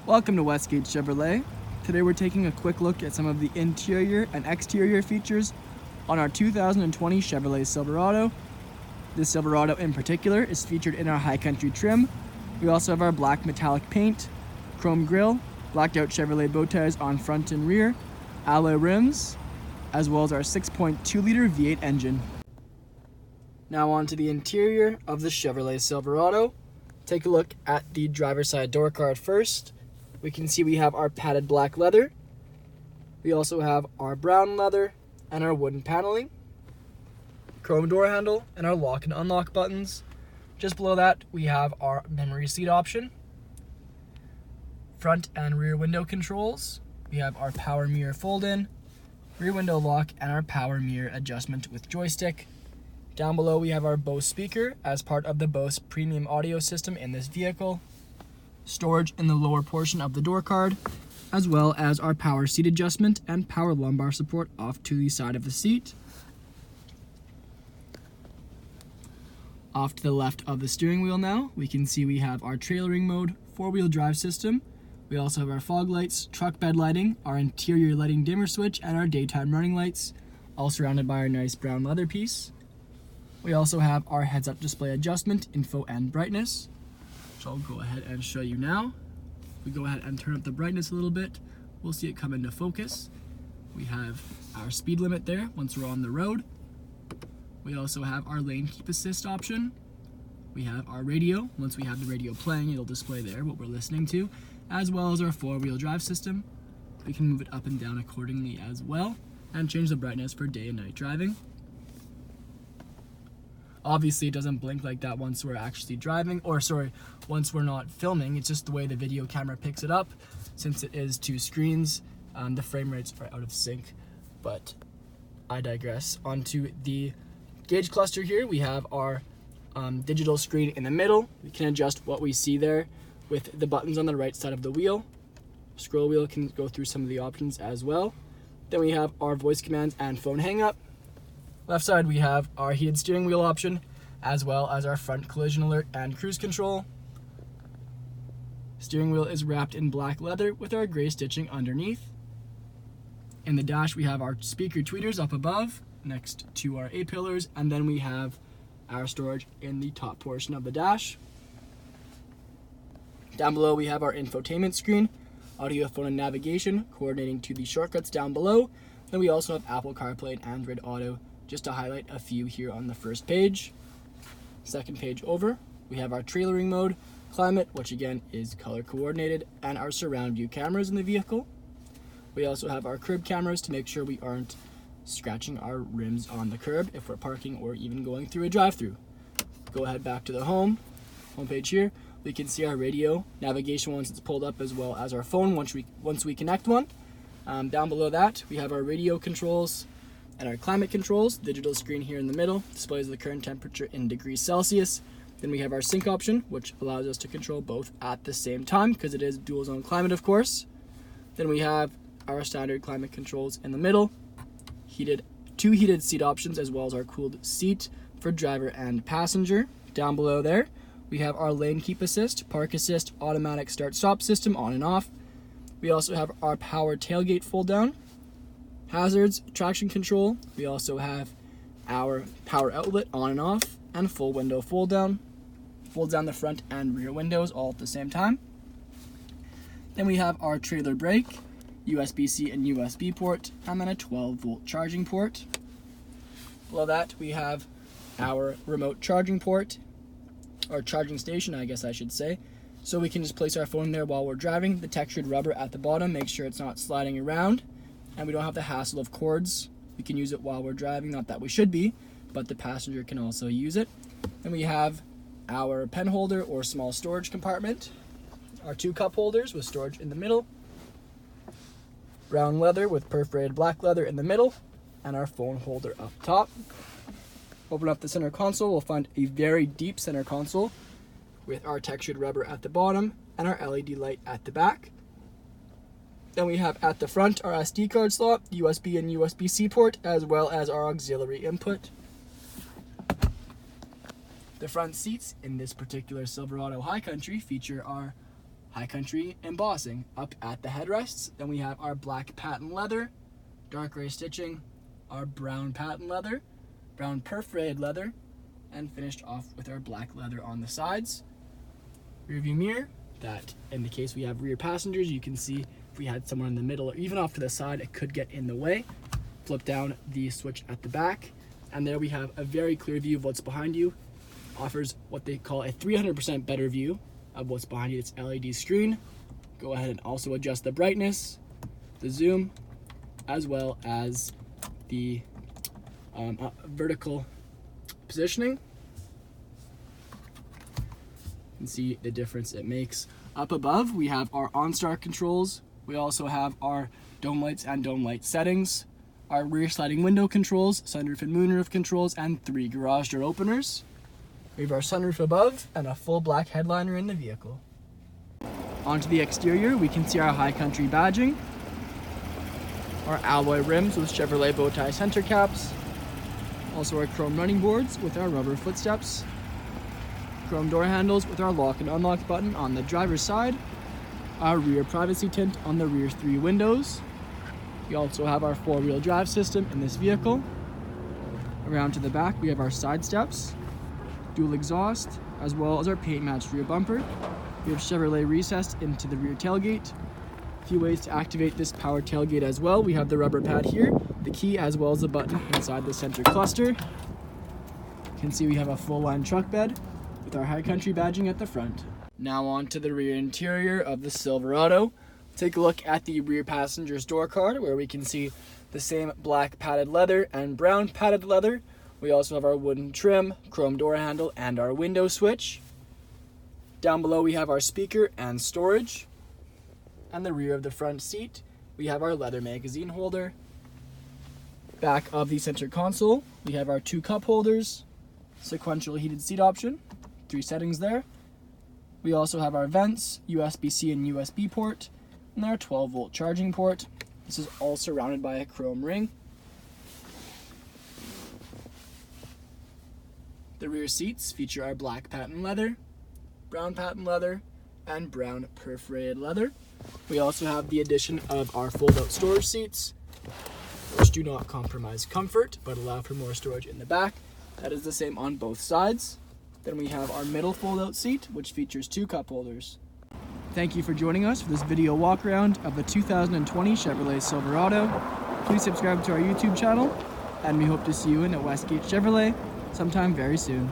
Welcome to Westgate Chevrolet. Today we're taking a quick look at some of the interior and exterior features on our 2020 Chevrolet Silverado. This Silverado in particular is featured in our high country trim. We also have our black metallic paint, chrome grille, blacked out Chevrolet bow ties on front and rear, alloy rims, as well as our 6.2 liter V8 engine. Now on to the interior of the Chevrolet Silverado. Take a look at the driver's side door card first. We can see we have our padded black leather. We also have our brown leather and our wooden paneling, chrome door handle, and our lock and unlock buttons. Just below that, we have our memory seat option, front and rear window controls. We have our power mirror fold-in, rear window lock, and our power mirror adjustment with joystick. Down below, we have our Bose speaker as part of the Bose premium audio system in this vehicle. Storage in the lower portion of the door card, as well as our power seat adjustment and power lumbar support off to the side of the seat. Off to the left of the steering wheel now, we can see we have our trailering mode, four-wheel drive system. We also have our fog lights, truck bed lighting, our interior lighting dimmer switch, and our daytime running lights, all surrounded by our nice brown leather piece. We also have our heads-up display adjustment, info, and brightness, which I'll go ahead and show you now. If we go ahead and turn up the brightness a little bit, we'll see it come into focus. We have our speed limit there once we're on the road. We also have our lane keep assist option. We have our radio. Once we have the radio playing, it'll display there what we're listening to, as well as our four-wheel drive system. We can move it up and down accordingly as well, and change the brightness for day and night driving. Obviously, it doesn't blink like that once we're actually driving, once we're not filming. It's just the way the video camera picks it up. Since it is two screens, the frame rates are out of sync, but I digress. Onto the gauge cluster here, we have our digital screen in the middle. We can adjust what we see there with the buttons on the right side of the wheel. Scroll wheel can go through some of the options as well. Then we have our voice commands and phone hang up. Left side, we have our heated steering wheel option, as well as our front collision alert and cruise control. Steering wheel is wrapped in black leather with our gray stitching underneath. In the dash, we have our speaker tweeters up above, next to our A-pillars, and then we have our storage in the top portion of the dash. Down below, we have our infotainment screen, audio, phone, and navigation, coordinating to the shortcuts down below. Then we also have Apple CarPlay and Android Auto, just to highlight a few here on the first page. Second page over, we have our trailering mode, climate, which again is color coordinated, and our surround view cameras in the vehicle. We also have our curb cameras to make sure we aren't scratching our rims on the curb if we're parking or even going through a drive-through. Go ahead back to the home page here. We can see our radio navigation once it's pulled up, as well as our phone once we connect one. Down below that, we have our radio controls and our climate controls. Digital screen here in the middle displays the current temperature in degrees Celsius. Then we have our sync option, which allows us to control both at the same time because it is dual zone climate, of course. Then we have our standard climate controls in the middle, two heated seat options, as well as our cooled seat for driver and passenger. Down below there, we have our lane keep assist, park assist, automatic start stop system on and off. We also have our power tailgate fold down, hazards, traction control. We also have our power outlet on and off, and full window fold down. Folds down the front and rear windows all at the same time. Then we have our trailer brake, USB-C and USB port, and then a 12-volt charging port. Below that, we have our remote charging port, or charging station, I guess I should say. So we can just place our phone there while we're driving. The textured rubber at the bottom makes sure it's not sliding around, and we don't have the hassle of cords. We can use it while we're driving, not that we should be, but the passenger can also use it. Then we have our pen holder or small storage compartment, our two cup holders with storage in the middle, brown leather with perforated black leather in the middle, and our phone holder up top. Open up the center console, we'll find a very deep center console with our textured rubber at the bottom and our LED light at the back. Then we have at the front our SD card slot, USB and USB-C port, as well as our auxiliary input. The front seats in this particular Silverado High Country feature our High Country embossing up at the headrests. Then we have our black patent leather, dark gray stitching, our brown patent leather, brown perforated leather, and finished off with our black leather on the sides. Rear view mirror, that in the case we have rear passengers, you can see if we had someone in the middle or even off to the side, it could get in the way. Flip down the switch at the back, and there we have a very clear view of what's behind you. Offers what they call a 300% better view of what's behind you. It's LED screen. Go ahead and also adjust the brightness, the zoom, as well as the vertical positioning. You can see the difference it makes. Up above, we have our OnStar controls. We also have our dome lights and dome light settings, our rear sliding window controls, sunroof and moonroof controls, and 3 garage door openers. We have our sunroof above and a full black headliner in the vehicle. Onto the exterior, we can see our High Country badging, our alloy rims with Chevrolet bow tie center caps, also our chrome running boards with our rubber footsteps, chrome door handles with our lock and unlock button on the driver's side, our rear privacy tint on the rear 3 windows. We also have our 4-wheel drive system in this vehicle. Around to the back, we have our side steps, dual exhaust, as well as our paint matched rear bumper. We have Chevrolet recessed into the rear tailgate. A few ways to activate this power tailgate as well. We have the rubber pad here, the key, as well as the button inside the center cluster. You can see we have a full line truck bed with our High Country badging at the front. Now on to the rear interior of the Silverado. Take a look at the rear passenger's door card, where we can see the same black padded leather and brown padded leather. We also have our wooden trim, chrome door handle, and our window switch. Down below we have our speaker and storage. And the rear of the front seat, we have our leather magazine holder. Back of the center console, we have our 2 cup holders, sequential heated seat option, 3 settings there. We also have our vents, USB-C and USB port, and our 12-volt charging port. This is all surrounded by a chrome ring. The rear seats feature our black patent leather, brown patent leather, and brown perforated leather. We also have the addition of our fold-out storage seats, which do not compromise comfort, but allow for more storage in the back. That is the same on both sides. Then we have our middle fold-out seat, which features 2 cup holders. Thank you for joining us for this video walk around of the 2020 Chevrolet Silverado. Please subscribe to our YouTube channel, and we hope to see you in at Westgate Chevrolet sometime very soon.